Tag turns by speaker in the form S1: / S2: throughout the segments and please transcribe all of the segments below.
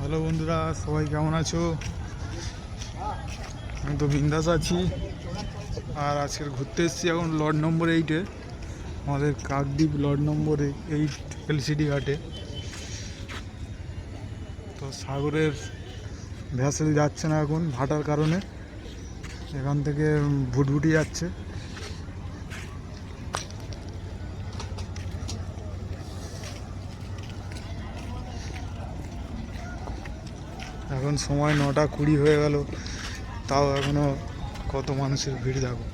S1: Hello বন্ধুরা, সবাই কেমন আছো? আমি তো বিন্দাস আছি। আর আজকের ঘুরতে এসেছি এখন লর্ড নম্বর 8-এ, আমাদের কাকদ্বীপ লর্ড নম্বর 8 এলসিডি ঘাটে। তো সাগরের ভ্যাসেল যাচ্ছে না এখন ভাটার কারণে, এখান থেকে ভুটভুটি যাচ্ছে। এখন সময় 9:20 হয়ে গেল, তাও এখনো কত মানুষের ভিড় দেখো।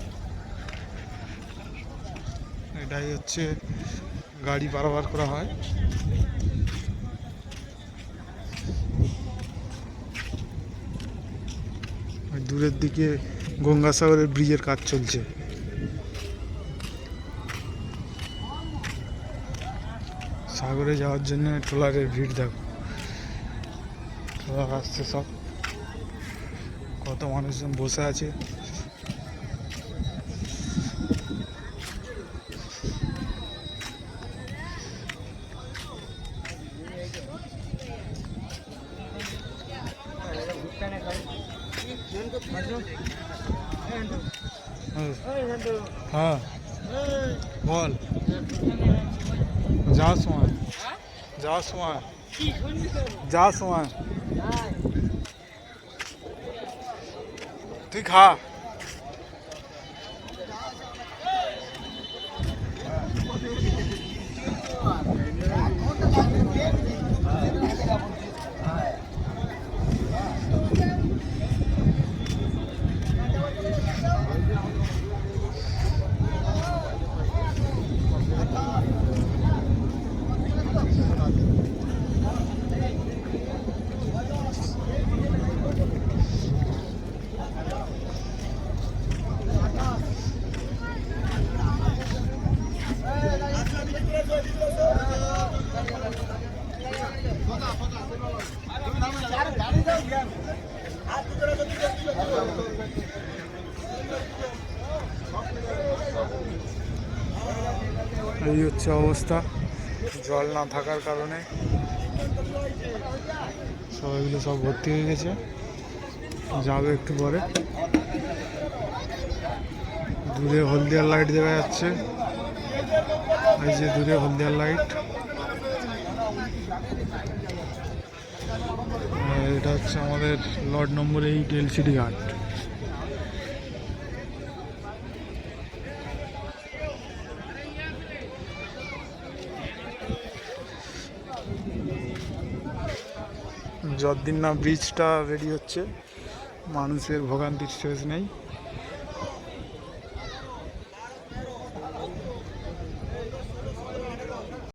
S1: এটাই হচ্ছে গাড়ি পারাপার করা হয়। দূরের দিকে গঙ্গাসাগরের ব্রিজের কাজ চলছে। সাগরে যাওয়ার জন্য ট্রলারের ভিড় দেখো, ট্রলার আসছে, সব কত মানুষজন বসে আছে। হ্যাঁ বল, যাওয়ার সময় যাওয়ার সময় যাওয়ার সময় তুই খা। এই হচ্ছে অবস্থা, জল না থাকার কারণে সবাইগুলো সব ভর্তি হয়ে গেছে, যাবে একটু পরে। দূরে হলদিয়ার লাইট দেখা যাচ্ছে, এই যে দূরে হলদিয়ার লাইট। এটা হচ্ছে আমাদের লর্ড নম্বর 8 এলসিডি ঘাট। যতদিন না ব্রিজটা রেডি হচ্ছে, মানুষের ভোগান্তির শেষ নেই।